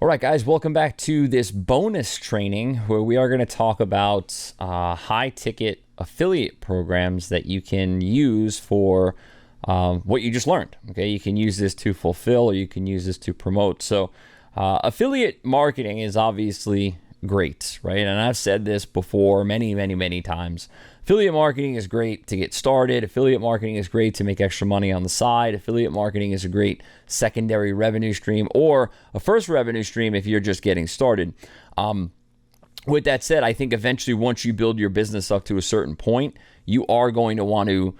All right, guys, welcome back to this bonus training where we are going to talk about high-ticket affiliate programs that you can use for what you just learned. Okay, you can use this to fulfill or you can use this to promote. So affiliate marketing is obviously great, right? And I've said this before many times. Affiliate marketing is great to get started. Affiliate marketing is great to make extra money on the side. Affiliate marketing is a great secondary revenue stream or a first revenue stream if you're just getting started. With that said, I think eventually once you build your business up to a certain point, you are going to want to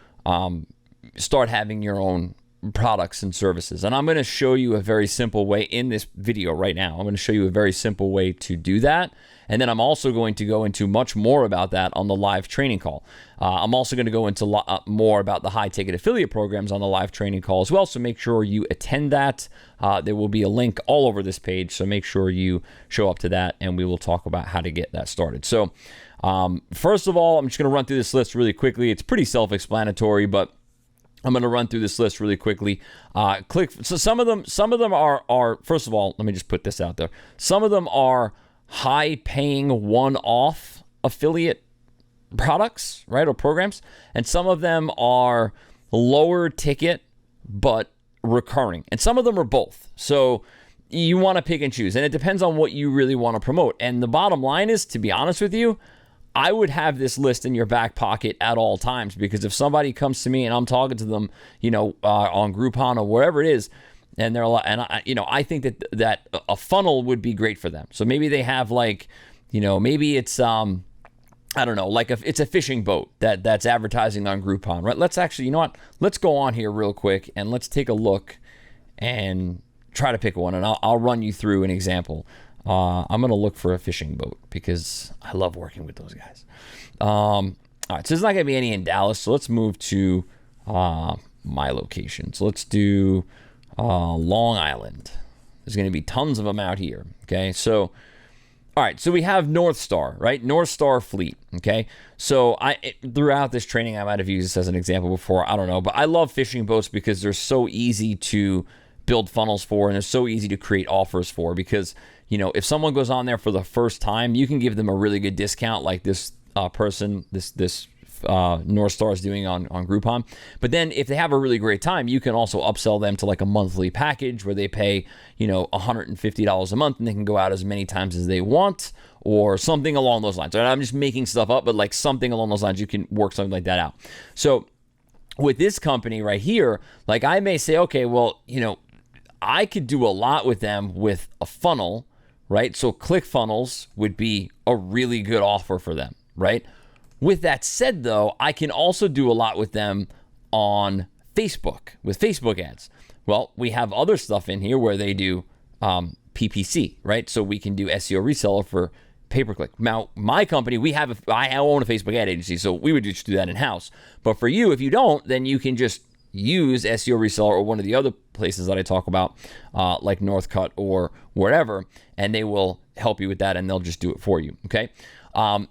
start having your own products and services. And I'm going to show you a very simple way in this video right now. I'm going to show you a very simple way to do that. And then I'm also going to go into much more about that on the live training call. I'm also going to go into more about the high ticket affiliate programs on the live training call as well. So make sure you attend that. There will be a link all over this page. So make sure you show up to that and we will talk about how to get that started. So first of all, I'm just going to run through this list really quickly. It's pretty self-explanatory, but I'm going to run through this list really quickly. So some of them are, first of all, let me just put this out there. Some of them are high-paying one-off affiliate products, right, or programs, and some of them are lower ticket but recurring, and some of them are both. So you want to pick and choose, and it depends on what you really want to promote. And the bottom line is, to be honest with you, I would have this list in your back pocket at all times, because if somebody comes to me and I'm talking to them, on Groupon or wherever it is, and they're I think that a funnel would be great for them. So maybe they have maybe it's I don't know, it's a fishing boat that's advertising on Groupon, right? Let's actually, let's go on here real quick and let's take a look and try to pick one, and I'll run you through an example. I'm going to look for a fishing boat because I love working with those guys. All right, so there's not going to be any in Dallas, so let's move to my location. So let's do Long Island. There's going to be tons of them out here, okay? So, all right, so we have North Star, right? North Star Fleet, okay? So throughout this training, I might have used this as an example before, I don't know, but I love fishing boats because they're so easy to build funnels for, and they're so easy to create offers for, because if someone goes on there for the first time, you can give them a really good discount like this person, this North Star is doing on Groupon. But then if they have a really great time, you can also upsell them to like a monthly package where they pay, $150 a month and they can go out as many times as they want, or something along those lines. And I'm just making stuff up, but like something along those lines, you can work something like that out. So with this company right here, like I may say, okay, well, I could do a lot with them with a funnel, right? So ClickFunnels would be a really good offer for them, right? With that said, though, I can also do a lot with them on Facebook, with Facebook ads. Well, we have other stuff in here where they do PPC, right? So we can do SEO reseller for pay-per-click. Now, my company, I own a Facebook ad agency, so we would just do that in-house. But for you, if you don't, then you can just use SEO reseller or one of the other places that I talk about, like Northcut or wherever, and they will help you with that, and they'll just do it for you, okay?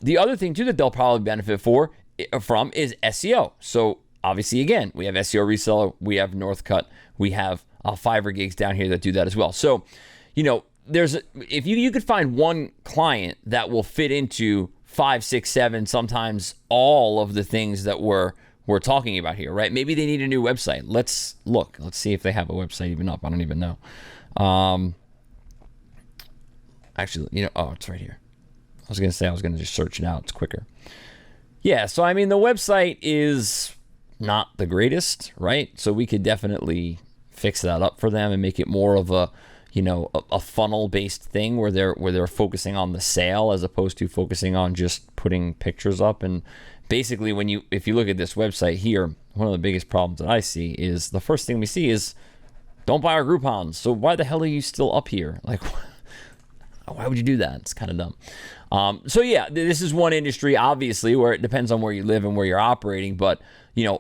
The other thing, too, that they'll probably benefit from is SEO. So, obviously, again, we have SEO reseller, we have Northcut, we have Fiverr gigs down here that do that as well. So, if you could find one client that will fit into 5, 6, 7, sometimes all of the things that we're talking about here, right? Maybe they need a new website. Let's look. Let's see if they have a website even up. I don't even know. Actually, it's right here. I was going to just search it out. It's quicker. Yeah, so, the website is not the greatest, right? So we could definitely fix that up for them and make it more of a funnel-based thing where they're focusing on the sale as opposed to focusing on just putting pictures up. And basically, if you look at this website here, one of the biggest problems that I see is the first thing we see is don't buy our Groupons. So why the hell are you still up here? Like, why would you do that? It's kind of dumb. So yeah, this is one industry, obviously, where it depends on where you live and where you're operating. But,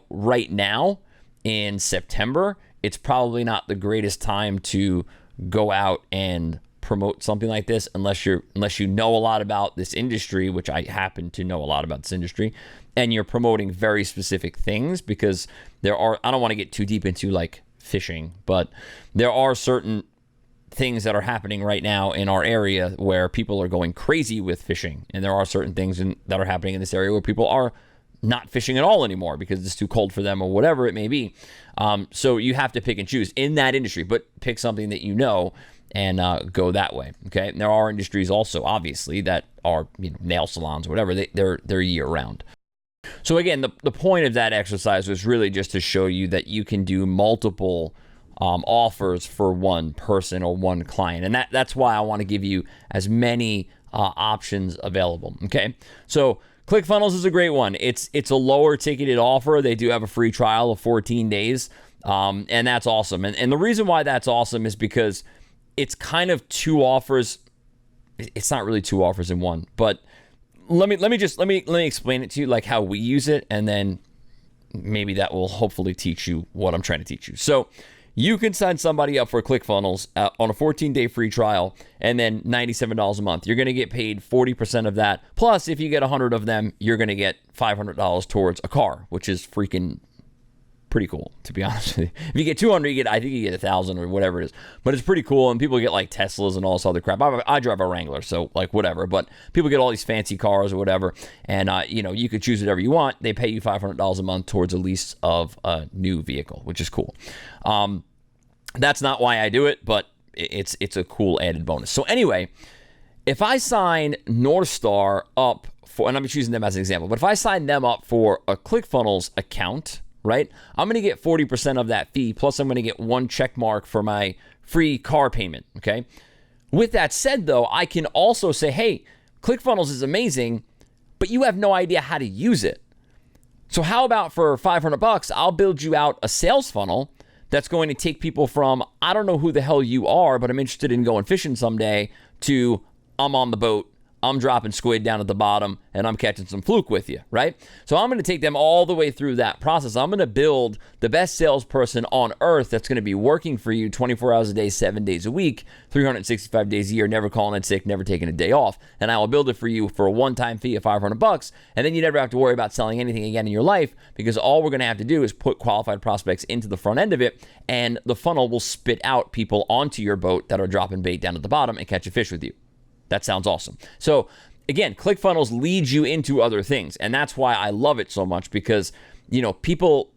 right now in September, it's probably not the greatest time to go out and promote something like this unless you know a lot about this industry, which I happen to know a lot about this industry, and you're promoting very specific things, because I don't want to get too deep into like fishing, but there are certain things that are happening right now in our area where people are going crazy with fishing. And there are certain things that are happening in this area where people are not fishing at all anymore because it's too cold for them or whatever it may be. So you have to pick and choose in that industry, but pick something that you know and go that way. Okay. And there are industries also, obviously, that are, nail salons or whatever. They're year round. So again, the point of that exercise was really just to show you that you can do multiple offers for one person or one client. And that's why I want to give you as many options available. Okay. So ClickFunnels is a great one. It's a lower ticketed offer. They do have a free trial of 14 days. And that's awesome. And the reason why that's awesome is because it's kind of two offers. It's not really two offers in one, but let me explain it to you, like how we use it, and then maybe that will hopefully teach you what I'm trying to teach you. So you can sign somebody up for ClickFunnels on a 14-day free trial, and then $97 a month. You're going to get paid 40% of that. Plus, if you get 100 of them, you're going to get $500 towards a car, which is freaking pretty cool, to be honest with you. If you get 200, I think you get 1,000 or whatever it is. But it's pretty cool, and people get like Teslas and all this other crap. I drive a Wrangler, so like whatever. But people get all these fancy cars or whatever, and you could choose whatever you want. They pay you $500 a month towards a lease of a new vehicle, which is cool. That's not why I do it, but it's a cool added bonus. So anyway, if I sign North Star up for, and I'm just using them as an example, but if I sign them up for a ClickFunnels account, right, I'm going to get 40% of that fee, plus I'm going to get one check mark for my free car payment, okay? With that said, though, I can also say, hey, ClickFunnels is amazing, but you have no idea how to use it. So how about for $500, I'll build you out a sales funnel that's going to take people from, I don't know who the hell you are, but I'm interested in going fishing someday, to I'm on the boat, I'm dropping squid down at the bottom, and I'm catching some fluke with you, right? So I'm going to take them all the way through that process. I'm going to build the best salesperson on earth that's going to be working for you 24 hours a day, 7 days a week, 365 days a year, never calling in sick, never taking a day off. And I will build it for you for a one-time fee of $500. And then you never have to worry about selling anything again in your life, because all we're going to have to do is put qualified prospects into the front end of it, and the funnel will spit out people onto your boat that are dropping bait down at the bottom and catch a fish with you. That sounds awesome. So again, ClickFunnels leads you into other things. And that's why I love it so much, because, people,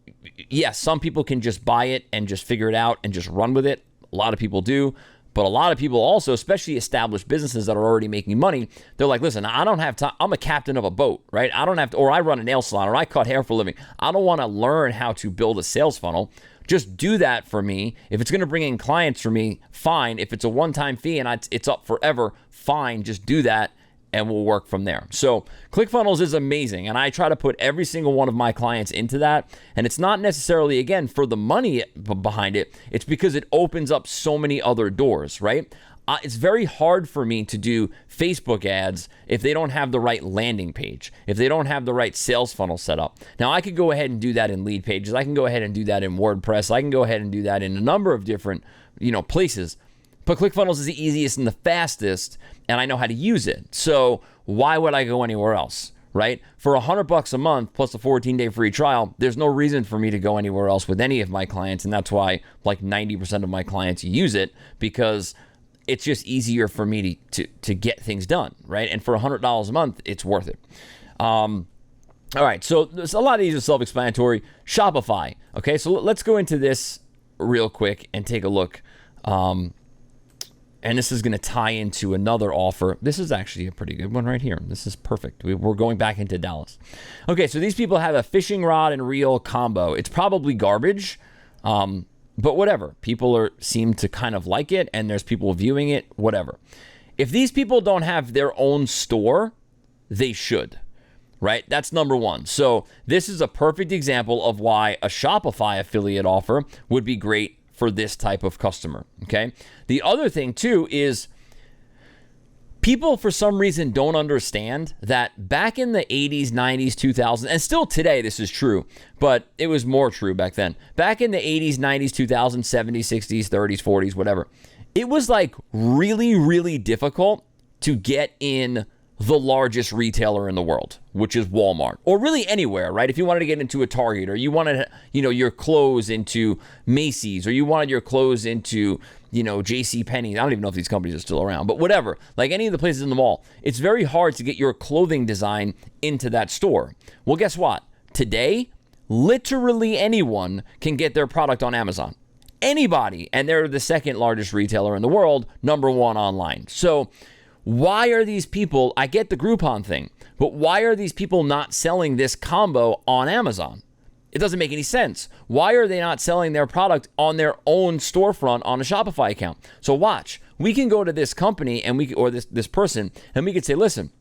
yes, some people can just buy it and just figure it out and just run with it. A lot of people do. But a lot of people also, especially established businesses that are already making money, they're like, listen, I don't have time. I'm a captain of a boat, right? I don't have to, or I run a nail salon, or I cut hair for a living. I don't want to learn how to build a sales funnel. Just do that for me. If it's going to bring in clients for me, fine. If it's a one-time fee and it's up forever, fine. Just do that, and we'll work from there. So ClickFunnels is amazing, and I try to put every single one of my clients into that. And it's not necessarily, again, for the money behind it. It's because it opens up so many other doors, right? It's very hard for me to do Facebook ads if they don't have the right landing page, if they don't have the right sales funnel set up. Now, I could go ahead and do that in Lead Pages. I can go ahead and do that in WordPress. I can go ahead and do that in a number of different, places. But ClickFunnels is the easiest and the fastest, and I know how to use it. So why would I go anywhere else, right? For $100 a month plus a 14-day free trial, there's no reason for me to go anywhere else with any of my clients, and that's why like 90% of my clients use it, because it's just easier for me to get things done, right? And for $100 a month, it's worth it. All right, so there's a lot of these are self-explanatory. Shopify, okay? So let's go into this real quick and take a look. And this is going to tie into another offer. This is actually a pretty good one right here. This is perfect. We're going back into Dallas. Okay, so these people have a fishing rod and reel combo. It's probably garbage. But whatever, people seem to kind of like it, and there's people viewing it, whatever. If these people don't have their own store, they should, right? That's number one. So this is a perfect example of why a Shopify affiliate offer would be great for this type of customer, okay? The other thing, too, is people, for some reason, don't understand that back in the 80s, 90s, 2000s, and still today this is true, but it was more true back then. Back in the 80s, 90s, 2000s, 70s, 60s, 30s, 40s, whatever, it was like really, really difficult to get in the largest retailer in the world, which is Walmart, or really anywhere, right? If you wanted to get into a Target, or you wanted, your clothes into Macy's, or you wanted your clothes into, J.C. Penney. I don't even know if these companies are still around, but whatever. Like any of the places in the mall, it's very hard to get your clothing design into that store. Well, guess what? Today, literally anyone can get their product on Amazon. Anybody. And they're the second largest retailer in the world, number one online. So why are these people, I get the Groupon thing, but why are these people not selling this combo on Amazon? It doesn't make any sense. Why are they not selling their product on their own storefront on a Shopify account? So watch, we can go to this company and or this person, and we could say, listen,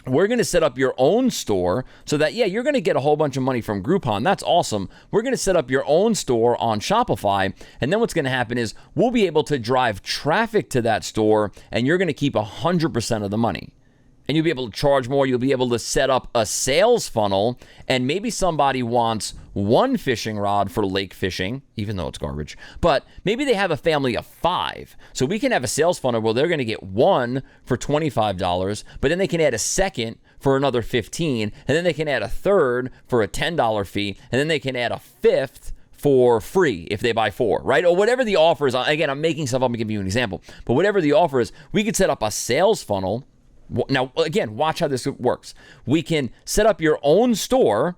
we're going to set up your own store so that, yeah, you're going to get a whole bunch of money from Groupon. That's awesome. We're going to set up your own store on Shopify. And then what's going to happen is we'll be able to drive traffic to that store, and you're going to keep 100% of the money. And you'll be able to charge more. You'll be able to set up a sales funnel, and maybe somebody wants one fishing rod for lake fishing, even though it's garbage, but maybe they have a family of 5. So we can have a sales funnel where they're going to get one for $25, but then they can add a second for another $15, and then they can add a third for a $10 fee, and then they can add a fifth for free if they buy 4, right? Or whatever the offer is. Again, I'm making stuff up and giving you an example, but whatever the offer is, we could set up a sales funnel. Now, again, watch how this works. We can set up your own store,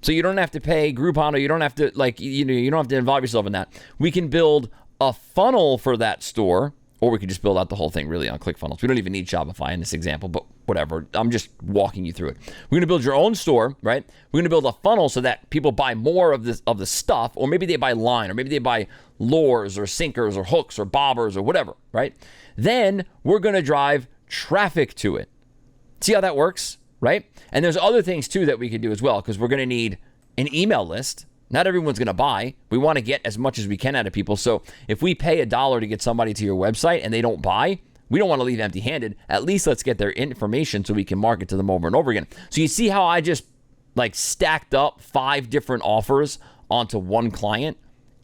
so you don't have to pay Groupon, or you don't have to you don't have to involve yourself in that. We can build a funnel for that store, or we could just build out the whole thing really on ClickFunnels. We don't even need Shopify in this example, but whatever. I'm just walking you through it. We're going to build your own store, right? We're going to build a funnel so that people buy more of the stuff, or maybe they buy line, or maybe they buy lures or sinkers or hooks or bobbers or whatever, right? Then we're going to drive traffic to it. See how that works, right? And there's other things too that we could do as well, because we're going to need an email list. Not everyone's going to buy. We want to get as much as we can out of people. So if we pay $1 to get somebody to your website and they don't buy, we don't want to leave empty-handed. At least let's get their information so we can market to them over and over again. So you see how I just stacked up 5 different offers onto one client?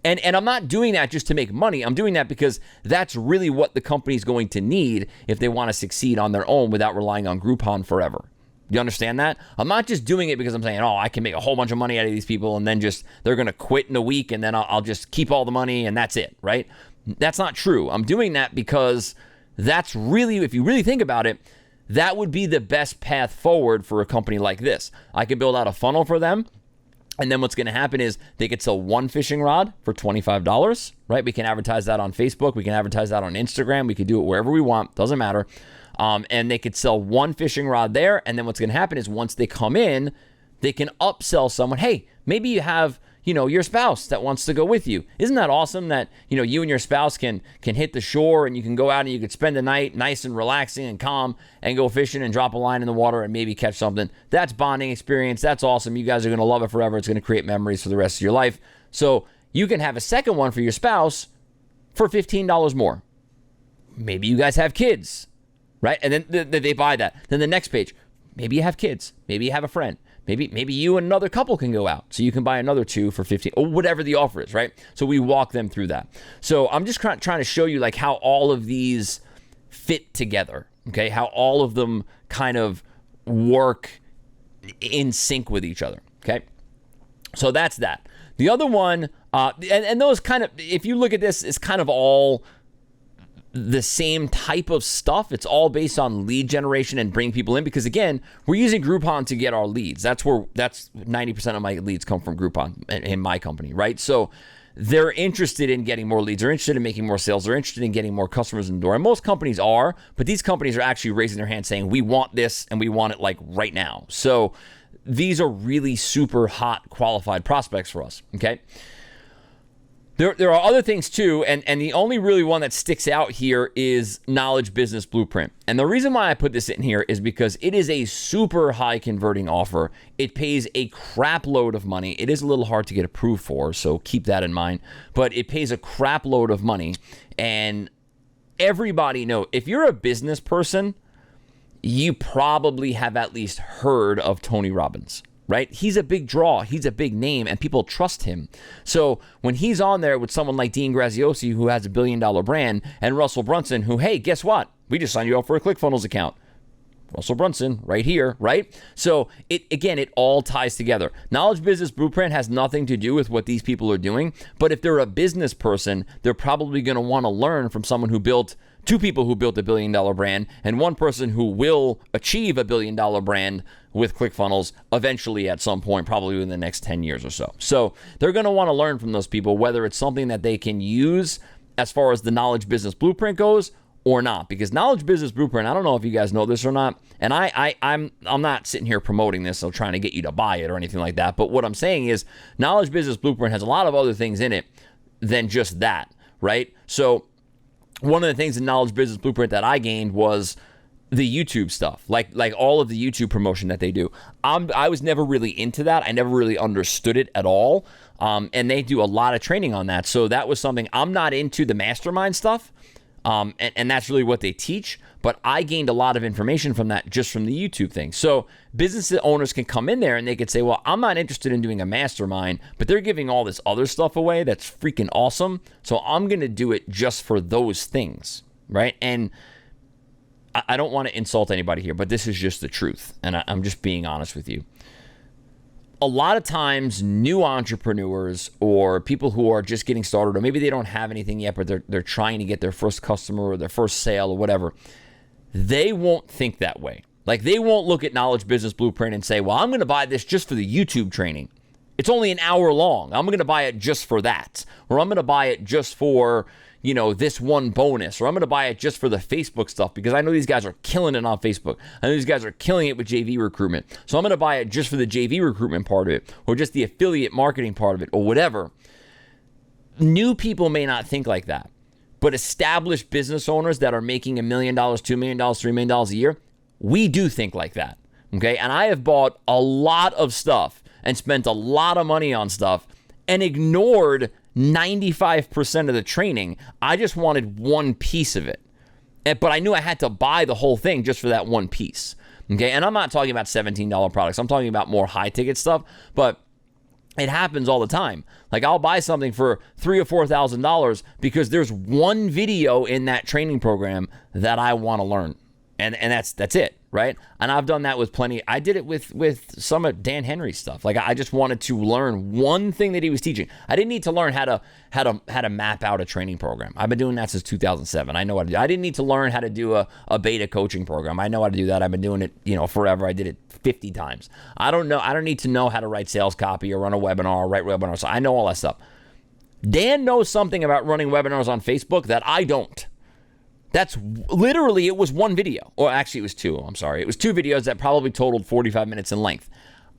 And I'm not doing that just to make money. I'm doing that because that's really what the company's going to need if they want to succeed on their own without relying on Groupon forever. You understand that? I'm not just doing it because I'm saying, I can make a whole bunch of money out of these people, and then they're going to quit in a week, and then I'll just keep all the money and that's it, right? That's not true. I'm doing that because that's really, if you really think about it, that would be the best path forward for a company like this. I could build out a funnel for them. And then what's going to happen is they could sell one fishing rod for $25, right? We can advertise that on Facebook. We can advertise that on Instagram. We could do it wherever we want. Doesn't matter. And they could sell one fishing rod there. And then what's going to happen is once they come in, they can upsell someone. Hey, maybe you have, your spouse that wants to go with you. Isn't that awesome that, you and your spouse can hit the shore and you can go out and you could spend the night nice and relaxing and calm and go fishing and drop a line in the water and maybe catch something. That's bonding experience. That's awesome. You guys are going to love it forever. It's going to create memories for the rest of your life. So you can have a second one for your spouse for $15 more. Maybe you guys have kids, right? And then they buy that. Then the next page, maybe you have kids. Maybe you have a friend. Maybe you and another couple can go out. So you can buy another 2 for $15 or whatever the offer is, right? So we walk them through that. So I'm just trying to show you how all of these fit together, okay? How all of them kind of work in sync with each other, okay? So that's that. The other one, and those kind of, if you look at this, it's kind of all the same type of stuff. It's all based on lead generation and bring people in, because again, we're using Groupon to get our leads. That's 90% of my leads come from Groupon in my company, right? So they're interested in getting more leads. They're interested in making more sales. They're interested in getting more customers in the door. And most companies are, but these companies are actually raising their hand saying, we want this and we want it right now. So these are really super hot qualified prospects for us, okay? There are other things too, and the only really one that sticks out here is Knowledge Business Blueprint. And the reason why I put this in here is because it is a super high converting offer. It pays a crap load of money. It is a little hard to get approved for, so keep that in mind. But it pays a crap load of money, and everybody knows, if you're a business person, you probably have at least heard of Tony Robbins. Right? He's a big draw. He's a big name, and people trust him. So when he's on there with someone like Dean Graziosi, who has $1 billion brand, and Russell Brunson, who, hey, guess what? We just signed you up for a ClickFunnels account. Russell Brunson right here, right? So it all ties together. Knowledge Business Blueprint has nothing to do with what these people are doing, but if they're a business person, they're probably going to want to learn from someone who built two people who built $1 billion brand and one person who will achieve $1 billion brand with ClickFunnels eventually at some point, probably within the next 10 years or so. So they're going to want to learn from those people, whether it's something that they can use as far as the Knowledge Business Blueprint goes or not. Because Knowledge Business Blueprint, I don't know if you guys know this or not, and I'm not sitting here promoting this or trying to get you to buy it or anything like that, but what I'm saying is Knowledge Business Blueprint has a lot of other things in it than just that, right? So one of the things in Knowledge Business Blueprint that I gained was the YouTube stuff, like all of the YouTube promotion that they do. I was never really into that. I never really understood it at all. And they do a lot of training on that. So that was something. I'm not into the mastermind stuff. And that's really what they teach. But I gained a lot of information from that just from the YouTube thing. So business owners can come in there and they could say, well, I'm not interested in doing a mastermind, but they're giving all this other stuff away that's freaking awesome. So I'm going to do it just for those things, right? And I don't want to insult anybody here, but this is just the truth. And I'm just being honest with you. A lot of times, new entrepreneurs or people who are just getting started, or maybe they don't have anything yet, but they're trying to get their first customer or their first sale or whatever, they won't think that way. Like, they won't look at Knowledge Business Blueprint and say, well, I'm going to buy this just for the YouTube training. It's only an hour long. I'm going to buy it just for that. Or I'm going to buy it just for, this one bonus. Or I'm going to buy it just for the Facebook stuff because I know these guys are killing it on Facebook. I know these guys are killing it with JV recruitment. So I'm going to buy it just for the JV recruitment part of it, or just the affiliate marketing part of it, or whatever. New people may not think like that. But established business owners that are making $1 million, $2 million, $3 million a year, we do think like that, okay? And I have bought a lot of stuff and spent a lot of money on stuff and ignored 95% of the training. I just wanted one piece of it. But I knew I had to buy the whole thing just for that one piece, okay? And I'm not talking about $17 products. I'm talking about more high-ticket stuff, but it happens all the time. Like, I'll buy something for $3,000 or $4,000 because there's one video in that training program that I want to learn, and that's it, right? And I've done that with plenty. I did it with some of Dan Henry's stuff. Like, I just wanted to learn one thing that he was teaching. I didn't need to learn how to map out a training program. I've been doing that since 2007. I know how to do. I didn't need to learn how to do a beta coaching program. I know how to do that. I've been doing it, forever. I did it 50 times. I don't need to know how to write sales copy or run a webinar or write webinars. So I know all that stuff. Dan knows something about running webinars on Facebook that I don't. That's literally, it was one video. Or actually, it was two. I'm sorry. It was two videos that probably totaled 45 minutes in length.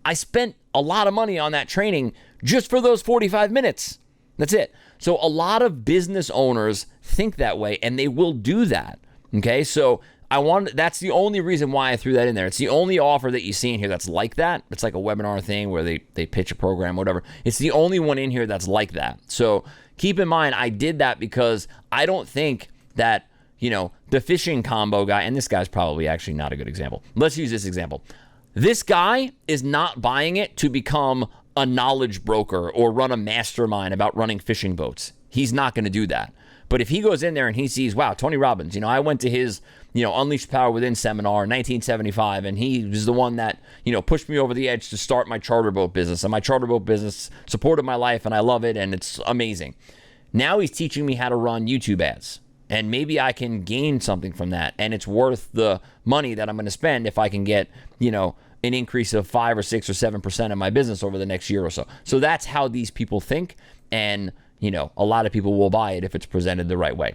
I spent a lot of money on that training just for those 45 minutes. That's it. So a lot of business owners think that way, and they will do that. Okay, so that's the only reason why I threw that in there. It's the only offer that you see in here that's like that. It's like a webinar thing where they pitch a program, whatever. It's the only one in here that's like that. So keep in mind, I did that because I don't think that, the fishing combo guy, and this guy's probably actually not a good example. Let's use this example. This guy is not buying it to become a knowledge broker or run a mastermind about running fishing boats. He's not going to do that. But if he goes in there and he sees, wow, Tony Robbins, I went to his, Unleash Power Within seminar in 1975, and he was the one that, pushed me over the edge to start my charter boat business. And my charter boat business supported my life, and I love it, and it's amazing. Now he's teaching me how to run YouTube ads. And maybe I can gain something from that, and it's worth the money that I'm going to spend if I can get, an increase of 5 or 6 or 7% in my business over the next year or so. So that's how these people think, and, a lot of people will buy it if it's presented the right way.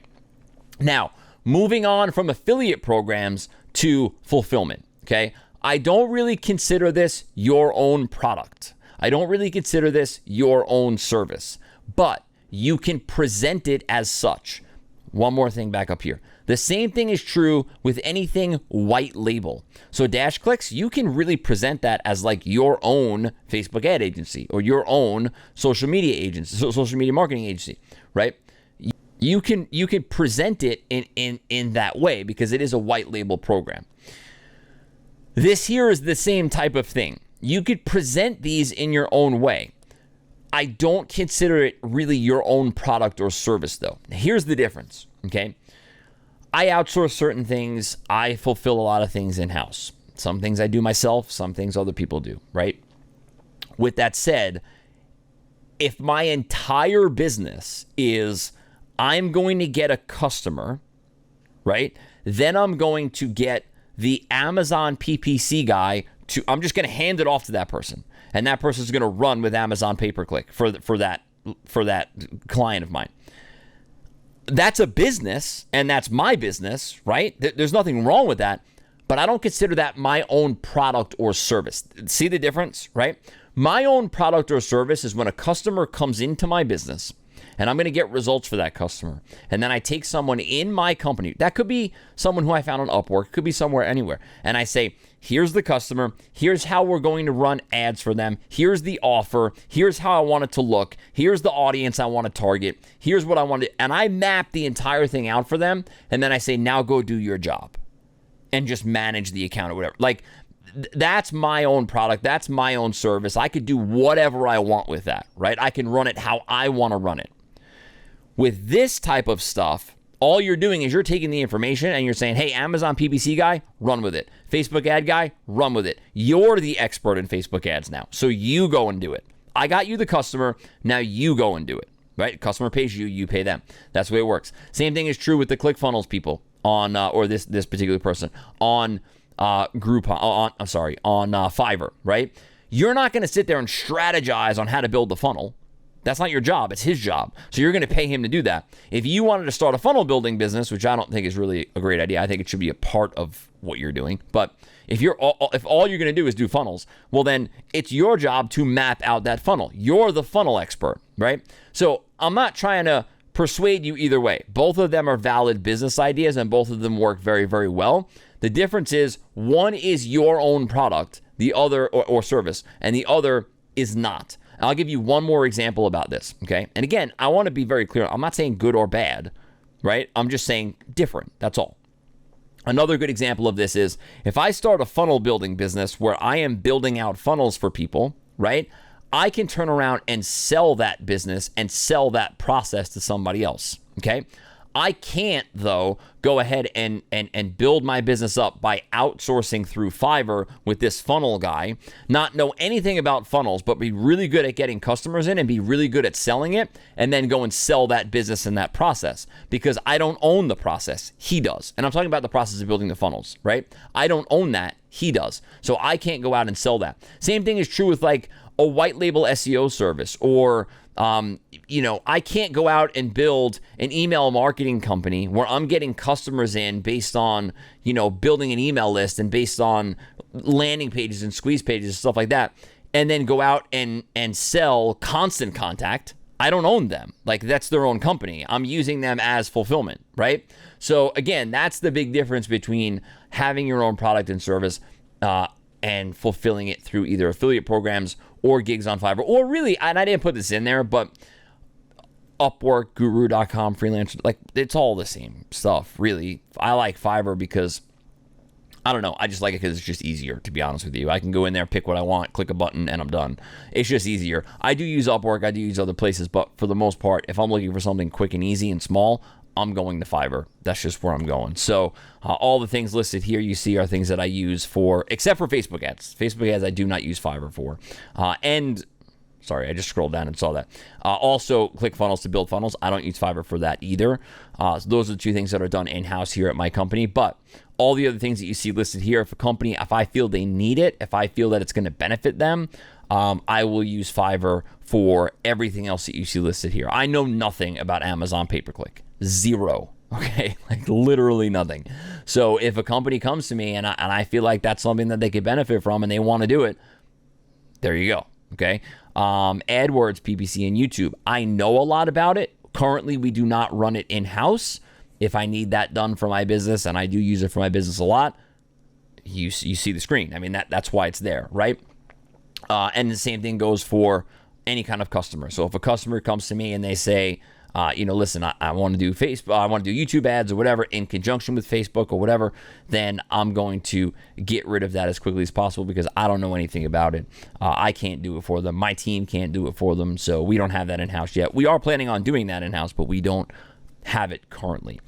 Now, moving on from affiliate programs to fulfillment, okay? I don't really consider this your own product. I don't really consider this your own service, but you can present it as such. One more thing back up here. The same thing is true with anything white label. So Dash Clicks, you can really present that as like your own Facebook ad agency or your own social media agency, social media marketing agency, right? You can present it in that way because it is a white label program. This here is the same type of thing. You could present these in your own way. I don't consider it really your own product or service, though. Here's the difference, okay? I outsource certain things. I fulfill a lot of things in-house. Some things I do myself, some things other people do, right? With that said, if my entire business is I'm going to get a customer, right? Then I'm going to get the Amazon PPC guy I'm just going to hand it off to that person. And that person's going to run with Amazon pay-per-click for that client of mine. That's a business, and that's my business, right? There's nothing wrong with that, but I don't consider that my own product or service. See the difference, right? My own product or service is when a customer comes into my business, and I'm going to get results for that customer. And then I take someone in my company. That could be someone who I found on Upwork. Could be somewhere, anywhere. And I say, here's the customer. Here's how we're going to run ads for them. Here's the offer. Here's how I want it to look. Here's the audience I want to target. Here's what I want to do. And I map the entire thing out for them. And then I say, now go do your job. And just manage the account or whatever. Like, that's my own product. That's my own service. I could do whatever I want with that, right? I can run it how I want to run it. With this type of stuff, all you're doing is you're taking the information and you're saying, hey, Amazon PPC guy, run with it. Facebook ad guy, run with it. You're the expert in Facebook ads now, so you go and do it. I got you the customer, now you go and do it, right? Customer pays you, you pay them. That's the way it works. Same thing is true with the ClickFunnels people on, or this particular person on Groupon, on Fiverr, right? You're not going to sit there and strategize on how to build the funnel. That's not your job. It's his job. So you're going to pay him to do that. If you wanted to start a funnel building business, which I don't think is really a great idea, I think it should be a part of what you're doing. But if all you're going to do is do funnels, well, then it's your job to map out that funnel. You're the funnel expert, right? So I'm not trying to persuade you either way. Both of them are valid business ideas, and both of them work very, very well. The difference is one is your own product, the other or service, and the other is not. I'll give you one more example about this, okay? And again, I want to be very clear. I'm not saying good or bad, right? I'm just saying different. That's all. Another good example of this is if I start a funnel building business where I am building out funnels for people, right? I can turn around and sell that business and sell that process to somebody else, okay? I can't, though, go ahead and build my business up by outsourcing through Fiverr with this funnel guy, not know anything about funnels, but be really good at getting customers in and be really good at selling it, and then go and sell that business in that process, because I don't own the process. He does. And I'm talking about the process of building the funnels, right? I don't own that. He does. So I can't go out and sell that. Same thing is true with like a white label SEO service, or I can't go out and build an email marketing company where I'm getting customers in based on, building an email list and based on landing pages and squeeze pages and stuff like that, and then go out and sell Constant Contact. I don't own them. Like, that's their own company. I'm using them as fulfillment, right? So again, that's the big difference between having your own product and service and fulfilling it through either affiliate programs or gigs on Fiverr, or really, and I didn't put this in there, but Upwork, Guru.com, Freelancer, like, it's all the same stuff, really. I like Fiverr because, I don't know, I just like it because it's just easier, to be honest with you. I can go in there, pick what I want, click a button, and I'm done. It's just easier. I do use Upwork, I do use other places, but for the most part, if I'm looking for something quick and easy and small, I'm going to Fiverr. That's just where I'm going. So all the things listed here you see are things that I use for, except for Facebook ads. Facebook ads I do not use Fiverr for. Sorry, I just scrolled down and saw that. Also, ClickFunnels to build funnels. I don't use Fiverr for that either. So those are the two things that are done in-house here at my company. But all the other things that you see listed here, if I feel they need it, if I feel that it's going to benefit them, I will use Fiverr for everything else that you see listed here. I know nothing about Amazon pay-per-click. Zero. Okay, like literally nothing. So if a company comes to me and I feel like that's something that they could benefit from and they want to do it, there you go. Okay. AdWords, PPC, and YouTube. I know a lot about it. Currently, we do not run it in-house. If I need that done for my business, and I do use it for my business a lot, you see the screen. I mean, that's why it's there, right? And the same thing goes for any kind of customer. So if a customer comes to me and they say, listen, I want to do Facebook, I want to do YouTube ads or whatever in conjunction with Facebook or whatever, then I'm going to get rid of that as quickly as possible because I don't know anything about it. I can't do it for them. My team can't do it for them. So we don't have that in-house yet. We are planning on doing that in-house, but we don't have it currently.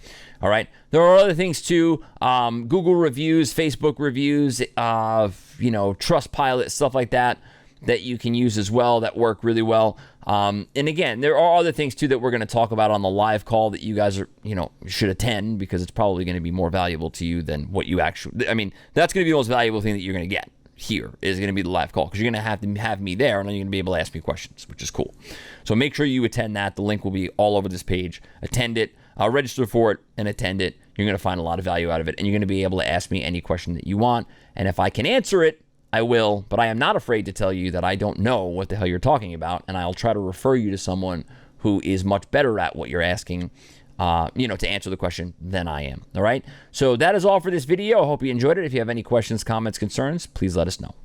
All right. There are other things too. Google reviews, Facebook reviews, Trustpilot, stuff like that you can use as well that work really well. And again, there are other things too that we're going to talk about on the live call that you guys are, should attend, because it's probably going to be more valuable to you than what you actually, that's going to be the most valuable thing that you're going to get here is going to be the live call, because you're going to have me there, and then you're going to be able to ask me questions, which is cool. So make sure you attend that. The link will be all over this page. Attend it, register for it, and attend it. You're going to find a lot of value out of it, and you're going to be able to ask me any question that you want. And if I can answer it, I will, but I am not afraid to tell you that I don't know what the hell you're talking about, and I'll try to refer you to someone who is much better at what you're asking, to answer the question than I am. All right? So that is all for this video. I hope you enjoyed it. If you have any questions, comments, concerns, please let us know.